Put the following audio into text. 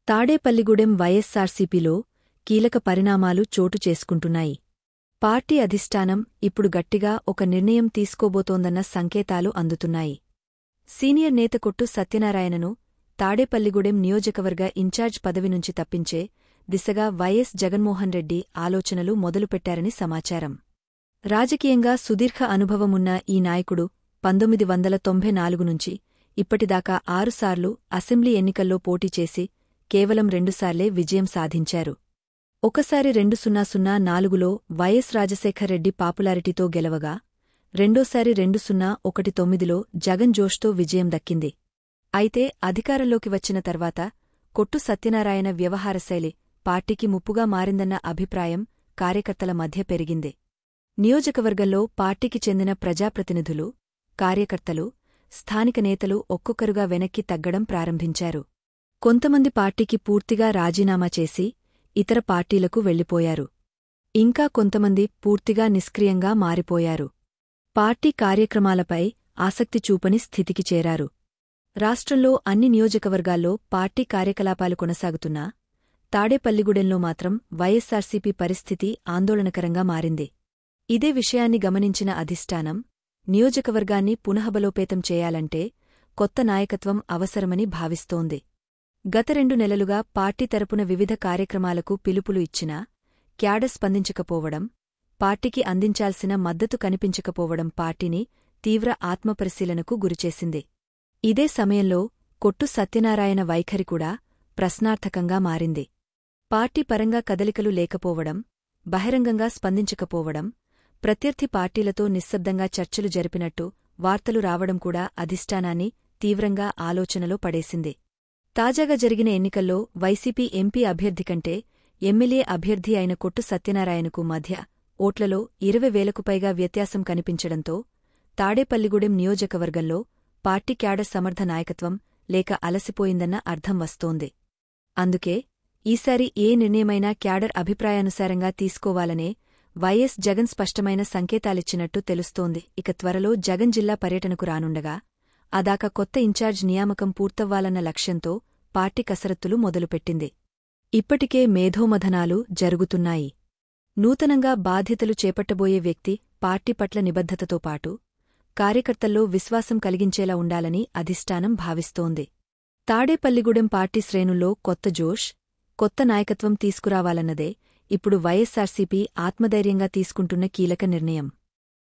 తాడేపల్లిగూడెం వైఎస్సార్సీపీలో కీలక పరిణామాలు చోటు చేసుకుంటున్నాయి. పార్టీ అధిష్టానం ఇప్పుడు గట్టిగా ఒక నిర్ణయం తీసుకోబోతోందన్న సంకేతాలు అందుతున్నాయి. సీనియర్ నేత కొట్టు సత్యనారాయణను తాడేపల్లిగూడెం నియోజకవర్గ ఇన్ఛార్జ్ పదవి నుంచి తప్పించే దిశగా వైఎస్ జగన్మోహన్ రెడ్డి ఆలోచనలు మొదలుపెట్టారని సమాచారం. రాజకీయంగా సుదీర్ఘ అనుభవమున్న ఈ నాయకుడు 1994 నుంచి ఇప్పటిదాకా 6 సార్లు అసెంబ్లీ ఎన్నికల్లో పోటీ చేసి కేవలం 2 సార్లే విజయం సాధించారు. ఒకసారి 2004లో వైఎస్ రాజశేఖర్ రెడ్డి పాపులారిటీతో గెలవగా, రెండోసారి 2019లో జగన్ జోష్తో విజయం దక్కింది. అయితే అధికారంలోకి వచ్చిన తర్వాత కొట్టు సత్యనారాయణ వ్యవహారశైలి పార్టీకి ముప్పుగా మారిందన్న అభిప్రాయం కార్యకర్తల మధ్య పెరిగింది. నియోజకవర్గంలో పార్టీకి చెందిన ప్రజాప్రతినిధులు, కార్యకర్తలు, స్థానిక నేతలు ఒక్కొక్కరుగా వెనక్కి తగ్గడం ప్రారంభించారు. కొంతమంది పార్టీకి పూర్తిగా రాజీనామా చేసి ఇతర పార్టీలకు వెళ్లిపోయారు. ఇంకా కొంతమంది పూర్తిగా నిష్క్రియంగా మారిపోయారు. పార్టీ కార్యక్రమాలపై ఆసక్తి చూపని స్థితికి చేరారు. రాష్ట్రంలో అన్ని నియోజకవర్గాల్లో పార్టీ కార్యకలాపాలు కొనసాగుతున్నా తాడేపల్లిగూడెంలో మాత్రం వైఎస్సార్సీపీ పరిస్థితి ఆందోళనకరంగా మారింది. ఇదే విషయాన్ని గమనించిన అధిష్టానం నియోజకవర్గాన్ని పునఃబలోపేతం చేయాలంటే కొత్త నాయకత్వం అవసరమని భావిస్తోంది. గత 2 నెలలుగా పార్టీ తరపున వివిధ కార్యక్రమాలకు పిలుపులు ఇచ్చినా క్యాడర్ స్పందించకపోవడం, పార్టీకి అందించాల్సిన మద్దతు కనిపించకపోవడం పార్టీని తీవ్ర ఆత్మపరిశీలనకు గురిచేసింది. ఇదే సమయంలో కొట్టు సత్యనారాయణ వైఖరి కూడా ప్రశ్నార్థకంగా మారింది. పార్టీ పరంగా కదలికలు లేకపోవడం, బహిరంగంగా స్పందించకపోవడం, ప్రత్యర్థి పార్టీలతో నిశ్శబ్దంగా చర్చలు జరిపినట్టు వార్తలు రావడం కూడా అధిష్టానాన్ని తీవ్రంగా ఆలోచనలో పడేసింది. తాజాగా జరిగిన ఎన్నికల్లో వైసీపీ ఎంపీ అభ్యర్థి కంటే ఎమ్మెల్యే అభ్యర్థి అయిన కొట్టు సత్యనారాయణకు మధ్య ఓట్లలో 20,000కు పైగా వ్యత్యాసం కనిపించడంతో తాడేపల్లిగూడెం నియోజకవర్గంలో పార్టీ క్యాడర్ సమర్థ నాయకత్వం లేక అలసిపోయిందన్న అర్థం వస్తోంది. అందుకే ఈసారి ఏ నిర్ణయమైనా క్యాడర్ అభిప్రాయానుసారంగా తీసుకోవాలనే వైఎస్ జగన్ స్పష్టమైన సంకేతాలిచ్చినట్టు తెలుస్తోంది. ఇక త్వరలో జగన్ జిల్లా పర్యటనకు రానుండగా అదాకా కొత్త ఇన్ఛార్జ్ నియామకం పూర్తవ్వాలన్న లక్ష్యంతో పార్టీ కసరత్తులు మొదలుపెట్టింది. ఇప్పటికే మేధోమథనాలు జరుగుతున్నాయి. నూతనంగా బాధ్యతలు చేపట్టబోయే వ్యక్తి పార్టీ పట్ల నిబద్ధతతో పాటు కార్యకర్తల్లో విశ్వాసం కలిగించేలా ఉండాలని అధిష్టానం భావిస్తోంది. తాడేపల్లిగూడెం పార్టీ శ్రేణుల్లో కొత్త జోష్, కొత్త నాయకత్వం తీసుకురావాలన్నదే ఇప్పుడు వైఎస్సార్సీపీ ఆత్మధైర్యంగా తీసుకుంటున్న కీలక నిర్ణయం.